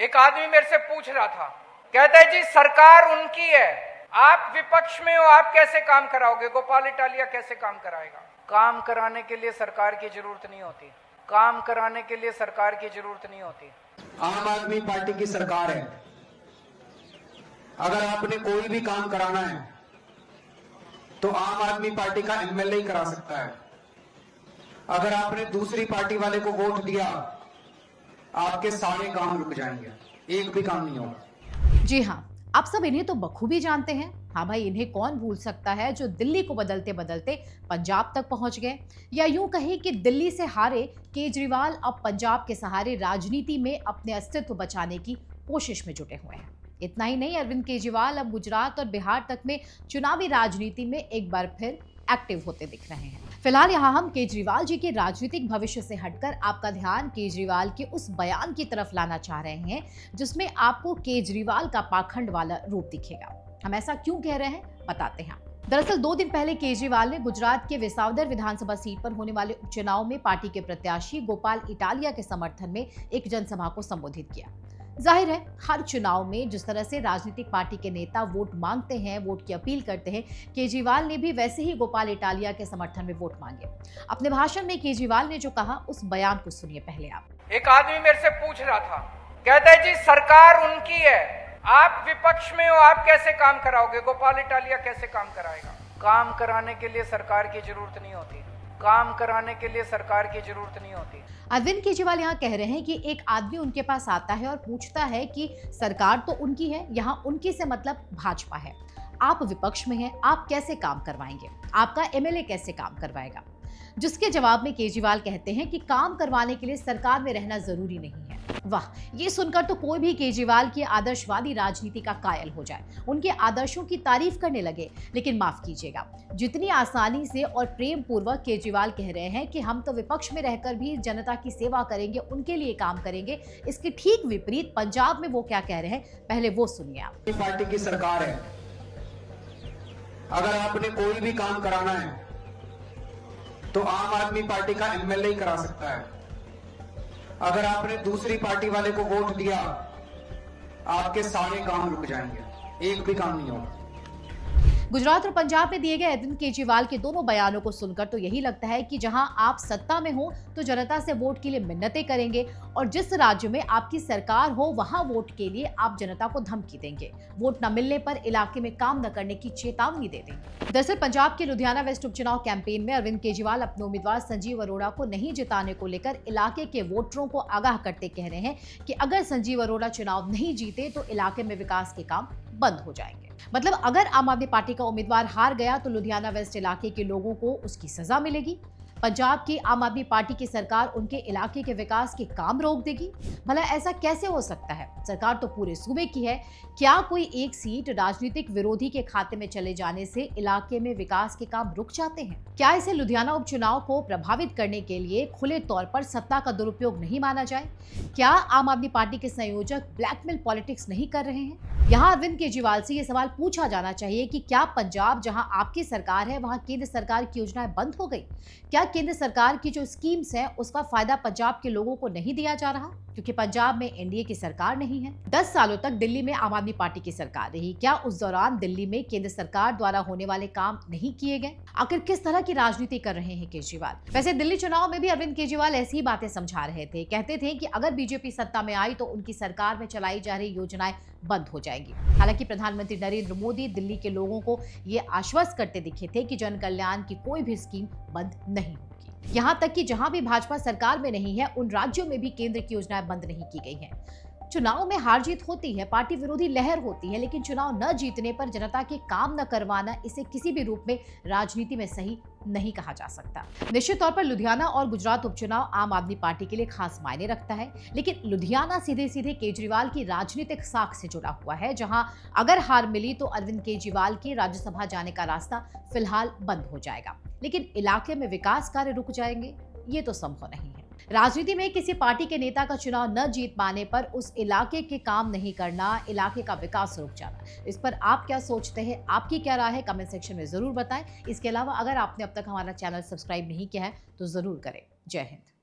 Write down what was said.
एक आदमी मेरे से पूछ रहा था, कहता है जी सरकार उनकी है, आप विपक्ष में हो, आप कैसे काम कराओगे? गोपाल इटालिया कैसे काम कराएगा? काम कराने के लिए सरकार की जरूरत नहीं होती, काम कराने के लिए सरकार की जरूरत नहीं होती। आम आदमी पार्टी की सरकार है। अगर आपने कोई भी काम कराना है तो आम आदमी पार्टी का एमएलए ही करा सकता है। अगर आपने दूसरी पार्टी वाले को वोट दिया, आपके सारे काम रुक जाएंगे, एक भी काम नहीं होगा। जी हाँ, आप सब इन्हें तो बखूबी जानते हैं। हाँ भाई, इन्हें कौन भूल सकता है जो दिल्ली को बदलते बदलते पंजाब तक पहुंच गए, या यूं कहें कि दिल्ली से हारे केजरीवाल अब पंजाब के सहारे राजनीति में अपने अस्तित्व बचाने की कोशिश में जुटे हुए हैं। इतना ही नहीं, अरविंद केजरीवाल अब गुजरात और बिहार तक में चुनावी राजनीति में एक बार फिर एक्टिव होते दिख रहे हैं। फिलहाल यहाँ हम केजरीवाल जी के राजनीतिक भविष्य से हटकर आपका ध्यान केजरीवाल के उस बयान की तरफ लाना चाह रहे हैं जिसमें आपको केजरीवाल का पाखंड वाला रूप दिखेगा। हम ऐसा क्यों कह रहे हैं, बताते हैं। दरअसल 2 दिन पहले केजरीवाल ने गुजरात के विसावदर विधानसभा सीट पर होने वाले उपचुनाव में पार्टी के प्रत्याशी गोपाल इटालिया के समर्थन में एक जनसभा को संबोधित किया। जाहिर है, हर चुनाव में जिस तरह से राजनीतिक पार्टी के नेता वोट मांगते हैं, वोट की अपील करते हैं, केजरीवाल ने भी वैसे ही गोपाल इटालिया के समर्थन में वोट मांगे। अपने भाषण में केजरीवाल ने जो कहा, उस बयान को सुनिए पहले आप। एक आदमी मेरे से पूछ रहा था, कहता है जी सरकार उनकी है, आप विपक्ष में हो, आप कैसे काम कराओगे? गोपाल इटालिया कैसे काम कराएगा? काम कराने के लिए सरकार की जरूरत नहीं होती, काम कराने के लिए सरकार की जरूरत नहीं होती। अरविंद केजरीवाल यहाँ कह रहे हैं कि एक आदमी उनके पास आता है और पूछता है कि सरकार तो उनकी है, यहाँ उनकी से मतलब भाजपा है, आप विपक्ष में हैं, आप कैसे काम करवाएंगे? आपका एमएलए कैसे काम करवाएगा? जिसके जवाब में केजरीवाल कहते हैं कि काम करवाने के लिए सरकार में रहना जरूरी नहीं है। वाह, ये सुनकर तो कोई भी केजरीवाल की आदर्शवादी राजनीति का कायल हो जाए, उनके आदर्शों की तारीफ करने लगे। लेकिन माफ कीजिएगा, जितनी आसानी से और प्रेम पूर्वक केजरीवाल कह रहे हैं कि हम तो विपक्ष में रहकर भी जनता की सेवा करेंगे, उनके लिए काम करेंगे, इसके ठीक विपरीत पंजाब में वो क्या कह रहे हैं, पहले वो सुनिए आप। पार्टी की सरकार है। अगर आपने कोई भी काम कराना है तो आम आदमी पार्टी का एमएलए ही करा सकता है। अगर आपने दूसरी पार्टी वाले को वोट दिया, आपके सारे काम रुक जाएंगे, एक भी काम नहीं होगा। गुजरात और पंजाब में दिए गए अरविंद केजरीवाल के दोनों बयानों को सुनकर तो यही लगता है कि जहां आप सत्ता में हो तो जनता से वोट के लिए मिन्नतें करेंगे, और जिस राज्य में आपकी सरकार हो वहां वोट के लिए आप जनता को धमकी देंगे, वोट न मिलने पर इलाके में काम न करने की चेतावनी दे देंगे। दरअसल पंजाब के लुधियाना वेस्ट उपचुनाव कैंपेन में अरविंद केजरीवाल अपने उम्मीदवार संजीव अरोड़ा को नहीं जिताने को लेकर इलाके के वोटरों को आगाह करते कह रहे हैं कि अगर संजीव अरोड़ा चुनाव नहीं जीते तो इलाके में विकास के काम बंद हो जाएंगे। मतलब अगर आम आदमी पार्टी का उम्मीदवार हार गया तो लुधियाना वेस्ट इलाके के लोगों को उसकी सजा मिलेगी। पंजाब की आम आदमी पार्टी की सरकार उनके इलाके के विकास के काम रोक देगी। भला ऐसा कैसे हो सकता है? सरकार तो पूरे सूबे की है। क्या कोई एक सीट राजनीतिक विरोधी के खाते में चले जाने से इलाके में विकास के काम रुक जाते हैं? क्या इसे लुधियाना उपचुनाव को प्रभावित करने के लिए खुले तौर पर सत्ता का दुरुपयोग नहीं माना जाए? क्या आम आदमी पार्टी के संयोजक ब्लैकमेल पॉलिटिक्स नहीं कर रहे हैं? यहाँ अरविंद केजरीवाल से ये सवाल पूछा जाना चाहिए कि क्या पंजाब जहाँ आपकी सरकार है वहाँ केंद्र सरकार की योजनाएं बंद हो गई? क्या केंद्र सरकार की जो स्कीम्स है उसका फायदा पंजाब के लोगों को नहीं दिया जा रहा क्योंकि पंजाब में एनडीए की सरकार नहीं है? 10 सालों तक दिल्ली में आम आदमी पार्टी की सरकार रही, क्या उस दौरान दिल्ली में केंद्र सरकार द्वारा होने वाले काम नहीं किए गए? आखिर किस तरह की राजनीति कर रहे हैं केजरीवाल? वैसे दिल्ली चुनाव में भी अरविंद केजरीवाल ऐसी ही बातें समझा रहे थे। कहते थे कि अगर बीजेपी सत्ता में आई तो उनकी सरकार में चलाई जा रही योजनाएं बंद हो जाएगी। हालांकि प्रधानमंत्री नरेंद्र मोदी दिल्ली के लोगों को ये आश्वस्त करते दिखे थे कि जन कल्याण की कोई भी स्कीम बंद नहीं होगी। यहाँ तक कि जहां भी भाजपा सरकार में नहीं है उन राज्यों में भी केंद्र की योजनाएं बंद नहीं की गई हैं। चुनाव में हार जीत होती है, पार्टी विरोधी लहर होती है, लेकिन चुनाव न जीतने पर जनता के काम न करवाना, इसे किसी भी रूप में राजनीति में सही नहीं कहा जा सकता। निश्चित तौर पर लुधियाना और गुजरात उपचुनाव आम आदमी पार्टी के लिए खास मायने रखता है, लेकिन लुधियाना सीधे सीधे केजरीवाल की राजनीतिक साख से जुड़ा हुआ है, जहां अगर हार मिली तो अरविंद केजरीवाल के राज्यसभा जाने का रास्ता फिलहाल बंद हो जाएगा, लेकिन इलाके में विकास कार्य रुक जाएंगे, ये तो संभव नहीं है। राजनीति में किसी पार्टी के नेता का चुनाव न जीत पाने पर उस इलाके के काम नहीं करना, इलाके का विकास रुक जाना, इस पर आप क्या सोचते हैं? आपकी क्या राय है? कमेंट सेक्शन में जरूर बताएं। इसके अलावा अगर आपने अब तक हमारा चैनल सब्सक्राइब नहीं किया है तो जरूर करें। जय हिंद।